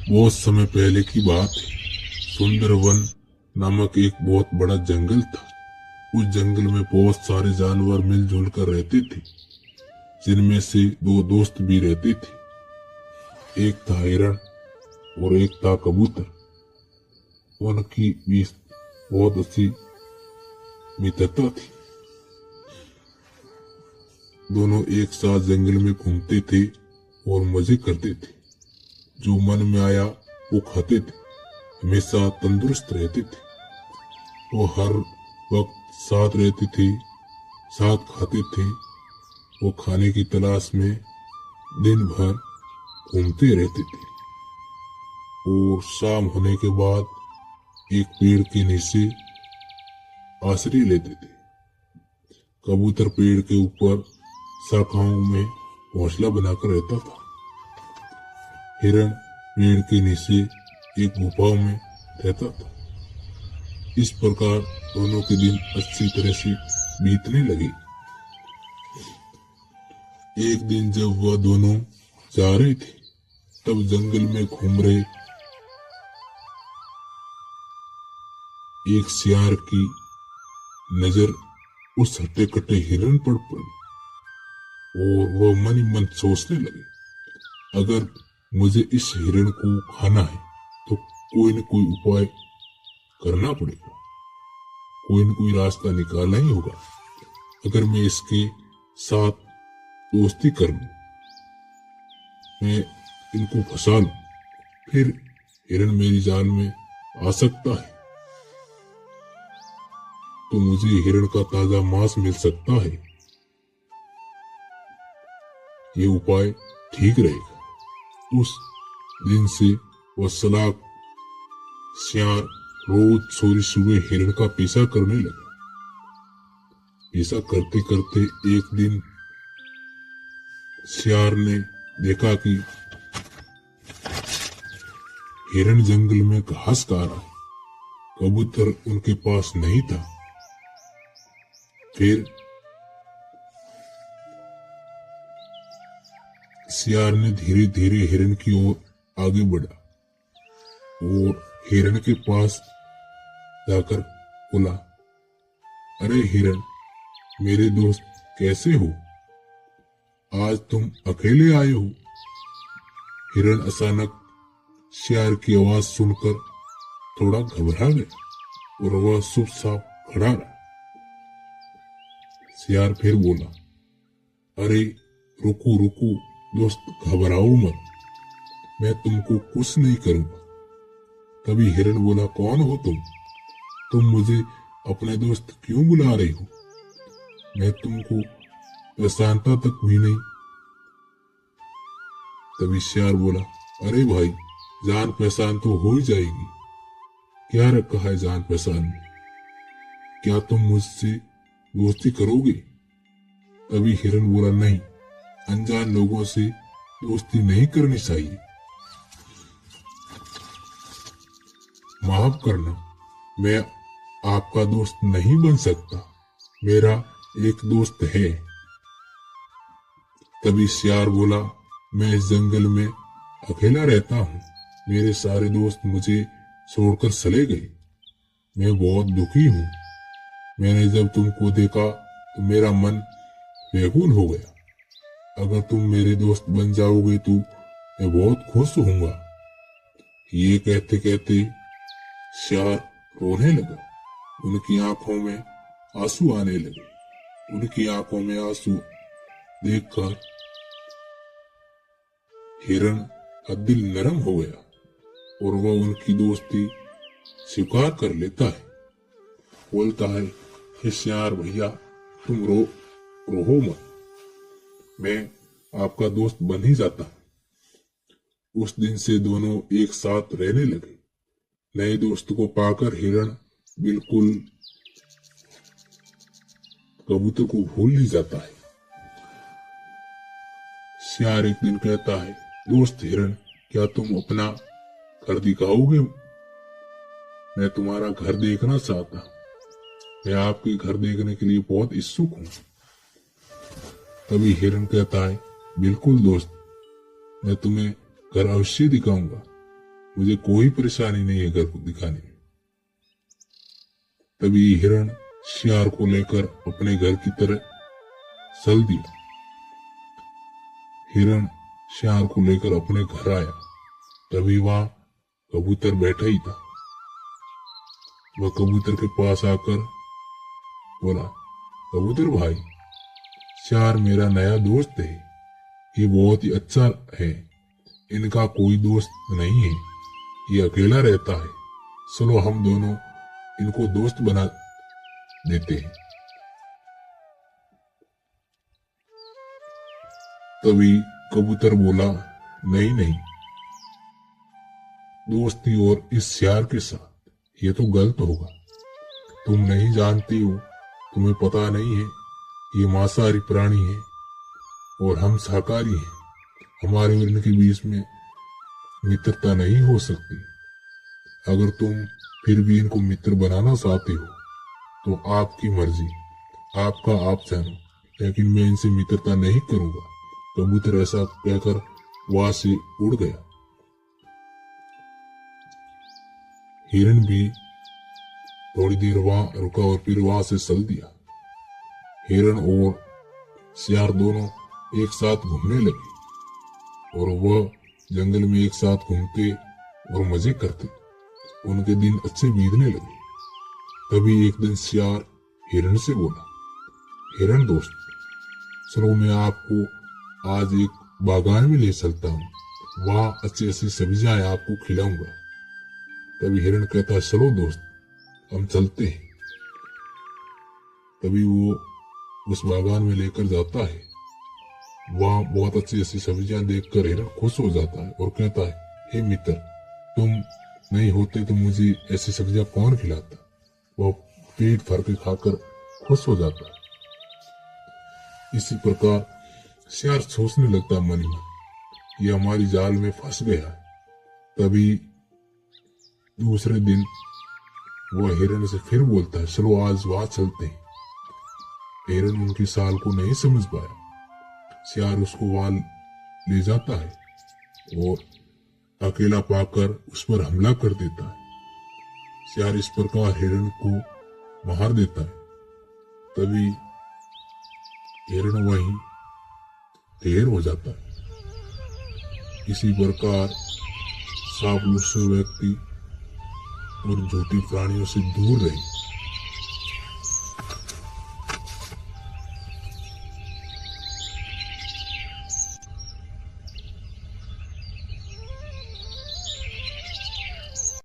बहुत समय पहले की बात है। सुंदरवन नामक एक बहुत बड़ा जंगल था। उस जंगल में बहुत सारे जानवर मिलजुल कर रहते थे, जिनमें से दो दोस्त भी रहते थे। एक था हिरण और एक था कबूतर। उनकी बीच बहुत अच्छी मित्रता थी। दोनों एक साथ जंगल में घूमते थे और मजे करते थे। जो मन में आया वो खाते थे। हमेशा तंदुरुस्त रहते थे। वो हर वक्त साथ रहते थे, साथ खाते थे। वो खाने की तलाश में दिन भर घूमते रहते थे और शाम होने के बाद एक पेड़ के नीचे आश्रय लेते थे। कबूतर पेड़ के ऊपर शाखाओं में घोंसला बनाकर रहता था। हिरण पेड़ के नीचे एक गुफा में रहता था। इस प्रकार दोनों के दिन अच्छी तरह से बीतने लगे। एक दिन जब वह दोनों जा रहे थे, तब जंगल में घूम रहे एक सियार की नजर उस हट्टे कट्टे हिरण पर पड़ी और वह मन ही मन सोचने लगे, अगर मुझे इस हिरण को खाना है तो कोई न कोई उपाय करना पड़ेगा, कोई न कोई रास्ता निकालना ही होगा। अगर मैं इसके साथ दोस्ती कर लूं, मैं इनको फंसा लूं, फिर हिरण मेरी जाल में आ सकता है, तो मुझे हिरण का ताजा मांस मिल सकता है। ये उपाय ठीक रहेगा। उस दिन से वह सलाख सियार रोज सोरी सुबह हिरण का पीछा करने लगा। पीछा करते करते एक दिन सियार ने देखा कि हिरण जंगल में घास खा रहा है। कबूतर उनके पास नहीं था। फिर सियार ने धीरे धीरे हिरण की ओर आगे बढ़ा और हिरण के पास जाकर बोला, अरे हिरण, मेरे दोस्त कैसे हो? आज तुम अकेले आए हो? हिरण अचानक सियार की आवाज सुनकर थोड़ा घबरा गया और वह चुपचाप खड़ा रहा। सियार फिर बोला, अरे रुको रुको दोस्त, घबराओ मत, मैं तुमको कुछ नहीं करूंगा। तभी हिरण बोला, कौन हो तुम मुझे अपने दोस्त क्यों बुला रहे हो? मैं तुमको पहचानता तक भी नहीं। तभी सियार बोला, अरे भाई, जान पहचान तो हो ही जाएगी। क्या रखा है जान पहचान में? क्या तुम मुझसे दोस्ती करोगे? तभी हिरण बोला, नहीं, अनजान लोगों से दोस्ती नहीं करनी चाहिए। माफ करना, मैं आपका दोस्त नहीं बन सकता। मेरा एक दोस्त है। तभी सियार बोला, मैं इस जंगल में अकेला रहता हूँ। मेरे सारे दोस्त मुझे छोड़कर चले गए। मैं बहुत दुखी हूँ। मैंने जब तुमको देखा तो मेरा मन व्याकुल हो गया। अगर तुम मेरे दोस्त बन जाओगे तो मैं बहुत खुश होऊंगा। ये कहते कहते सियार रोने लगा। उनकी आंखों में आंसू आने लगे। उनकी आंखों में आंसू देखकर हिरण का दिल नरम हो गया और वह उनकी दोस्ती स्वीकार कर लेता है। बोलता है, हे सियार भैया, तुम रोहो मत, मैं आपका दोस्त बन ही जाता हूं। उस दिन से दोनों एक साथ रहने लगे। नए दोस्त को पाकर हिरण बिल्कुल कबूतर को भूल ही जाता है। सियार एक दिन कहता है, दोस्त हिरण, क्या तुम अपना घर दिखाओगे? मैं तुम्हारा घर देखना चाहता हूं। मैं आपके घर देखने के लिए बहुत इच्छुक हूं। तभी हिरण कहता है, बिल्कुल दोस्त, मैं तुम्हें घर अवश्य दिखाऊंगा। मुझे कोई परेशानी नहीं है घर को दिखाने में। तभी हिरण शियार को लेकर अपने घर की तरह चल दिया। हिरण शियार को लेकर अपने घर आया। तभी वहां कबूतर बैठा ही था। वह कबूतर के पास आकर बोला, कबूतर भाई, शियार मेरा नया दोस्त है, ये बहुत ही अच्छा है, इनका कोई दोस्त नहीं है, ये अकेला रहता है, चलो हम दोनों इनको दोस्त बना देते हैं। तभी कबूतर बोला, नहीं नहीं, दोस्ती और इस शियार के साथ ये तो गलत होगा। तुम नहीं जानती हो, तुम्हें पता नहीं है, ये मांसाहारी प्राणी है और हम शाकाहारी हैं। हमारे और इनके बीच में मित्रता नहीं हो सकती। अगर तुम फिर भी इनको मित्र बनाना चाहते हो तो आपकी मर्जी, आपका आप जानो, लेकिन मैं इनसे मित्रता नहीं करूंगा। कबूतर ऐसा कहकर वहां से उड़ गया। हिरण भी थोड़ी देर वहां रुका और फिर वहां से चल दिया। हिरण और शियार दोनों एक साथ घूमने लगे और वह जंगल में एक साथ घूमते और मजे करते। उनके दिन अच्छे बीतने लगे। तभी एक दिन शियार हिरण से बोला, हिरण दोस्त, चलो मैं आपको आज एक बागान में ले चलता हूँ, वहां अच्छी अच्छी सब्जियां आपको खिलाऊंगा। तभी हिरण कहता है, चलो दोस्त, हम चलते हैं। तभी वो उस बागान में लेकर जाता है। वहां बहुत अच्छी अच्छी सब्जियां देखकर हिरण खुश हो जाता है और कहता है, हे मित्र, तुम नहीं होते तो मुझे ऐसी सब्जियां कौन खिलाता। वह पेट भर के खाकर खुश हो जाता है। इसी प्रकार शियार सोचने लगता मन में, ये हमारी जाल में फंस गया। तभी दूसरे दिन वह हिरण से फिर बोलता है, चलो आज वहां चलते हैं। हिरण उनकी चाल को नहीं समझ पाया। शियार उसको वहां ले जाता है और अकेला पाकर उस पर हमला कर देता है। शियार इस प्रकार हिरण को मार देता है। तभी हिरण वहीं ढेर हो जाता है। इसी प्रकार चापलूस व्यक्ति और झूठी प्राणियों से दूर रहे।